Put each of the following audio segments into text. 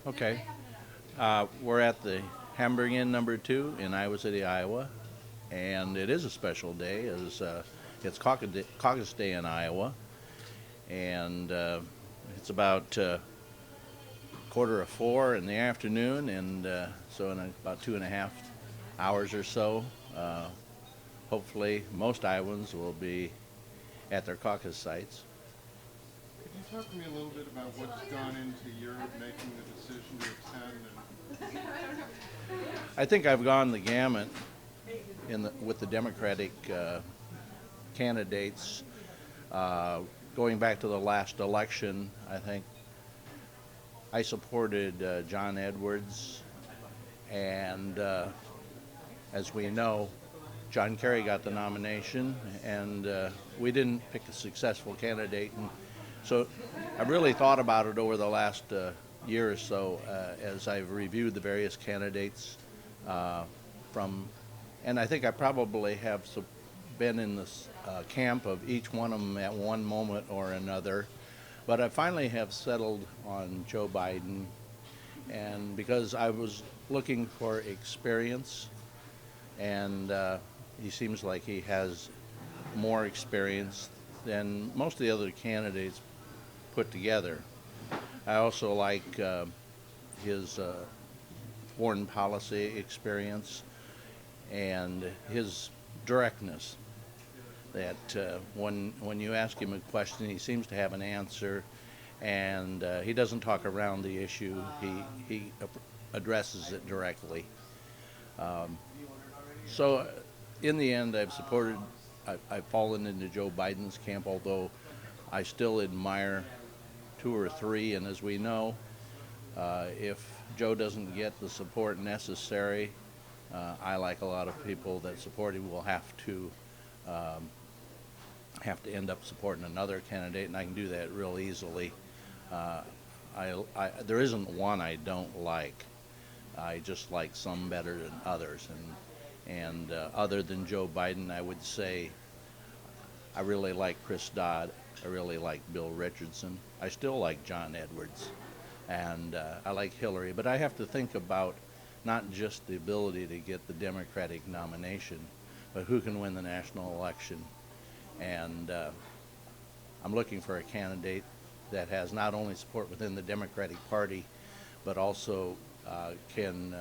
Okay. We're at the Hamburg Inn number 2 in Iowa City, Iowa, and it is a special day as it's Caucus Day in Iowa, and it's about quarter of 4 in the afternoon, and so in about 2.5 hours or so, uh, hopefully most Iowans will be at their caucus sites. Could you talk to me a little bit about what's gone into your making the decision to attend? I think I've gone the gamut with the Democratic candidates. Going back to the last election, I think I supported John Edwards, and as we know, John Kerry got the nomination, and we didn't pick a successful candidate. And so I've really thought about it over the last year or so as I've reviewed the various candidates from, and I think I probably have been in this camp of each one of them at one moment or another. But I finally have settled on Joe Biden, and because I was looking for experience, and he seems like he has more experience than most of the other candidates put together. I also like his foreign policy experience and his directness. That when you ask him a question, he seems to have an answer, and he doesn't talk around the issue. He addresses it directly. So, in the end, I've fallen into Joe Biden's camp, although I still admire 2 or 3. And as we know, if Joe doesn't get the support necessary, I, like a lot of people that support him, will um, have to end up supporting another candidate, and I can do that real easily. Uh, there isn't one I don't like. I just like some better than others, and other than Joe Biden, I would say I really like Chris Dodd. I really like Bill Richardson. I still like John Edwards, and I like Hillary. But I have to think about not just the ability to get the Democratic nomination, but who can win the national election. And I'm looking for a candidate that has not only support within the Democratic Party, but also can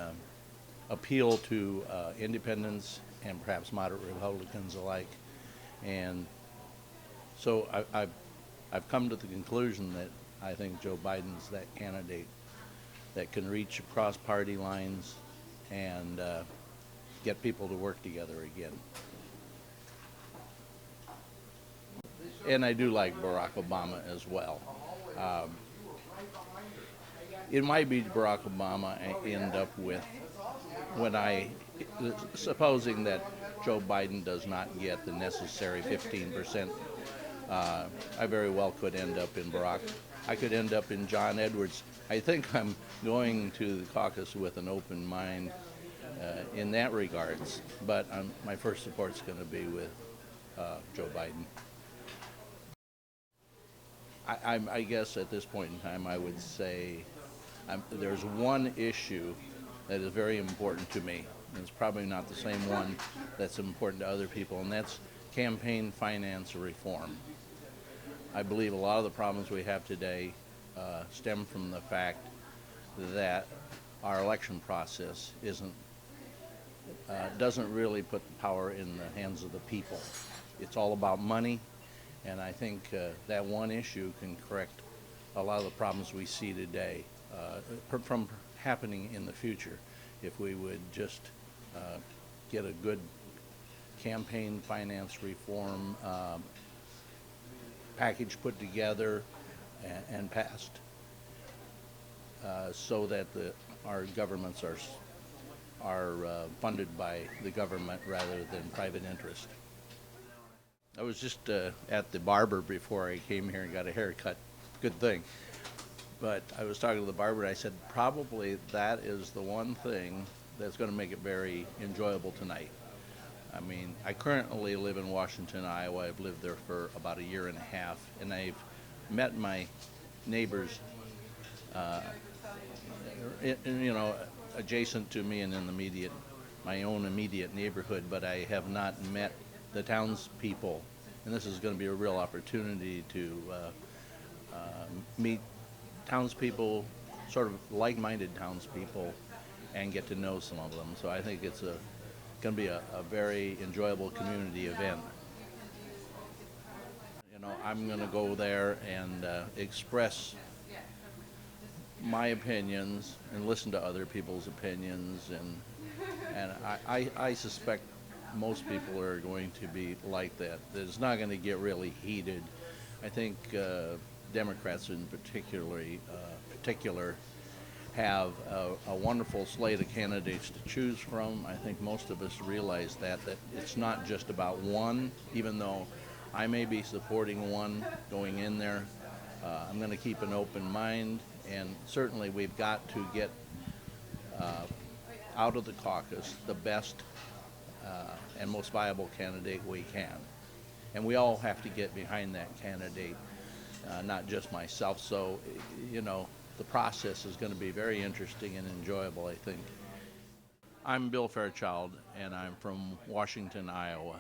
appeal to independents and perhaps moderate Republicans alike. And so I've come to the conclusion that I think Joe Biden's that candidate that can reach across party lines and get people to work together again. And I do like Barack Obama as well. Um, it might be Barack Obama I end up with supposing that Joe Biden does not get the necessary 15%. I very well could end up in Barack. I could end up in John Edwards. I think I'm going to the caucus with an open mind in that regards, but my first support's going to be with Joe Biden. I guess at this point in time, I would say there's one issue that is very important to me. And it's probably not the same one that's important to other people, and that's campaign finance reform. I believe a lot of the problems we have today stem from the fact that our election process doesn't really put the power in the hands of the people. It's all about money, and I think that one issue can correct a lot of the problems we see today from happening in the future if we would just get a good campaign finance reform package put together and passed so that our governments are funded by the government rather than private interest. I was just at the barber before I came here and got a haircut. Good thing. But I was talking to the barber, and I said, probably that is the one thing that's going to make it very enjoyable tonight. I mean, I currently live in Washington, Iowa. I've lived there for about a year and a half, and I've met my neighbors you know, adjacent to me and in my own immediate neighborhood, but I have not met the townspeople, and this is going to be a real opportunity to meet townspeople, sort of like-minded townspeople, and get to know some of them. So I think it's going to be a very enjoyable community event. You know, I'm going to go there and express my opinions and listen to other people's opinions, and I suspect most people are going to be like that. It's not going to get really heated. I think Democrats in particular have a wonderful slate of candidates to choose from. I think most of us realize that it's not just about one, even though I may be supporting one going in there. I'm going to keep an open mind, and certainly we've got to get out of the caucus the best and most viable candidate we can. And we all have to get behind that candidate, not just myself. So, you know, the process is going to be very interesting and enjoyable, I think. I'm Bill Fairchild, and I'm from Washington, Iowa.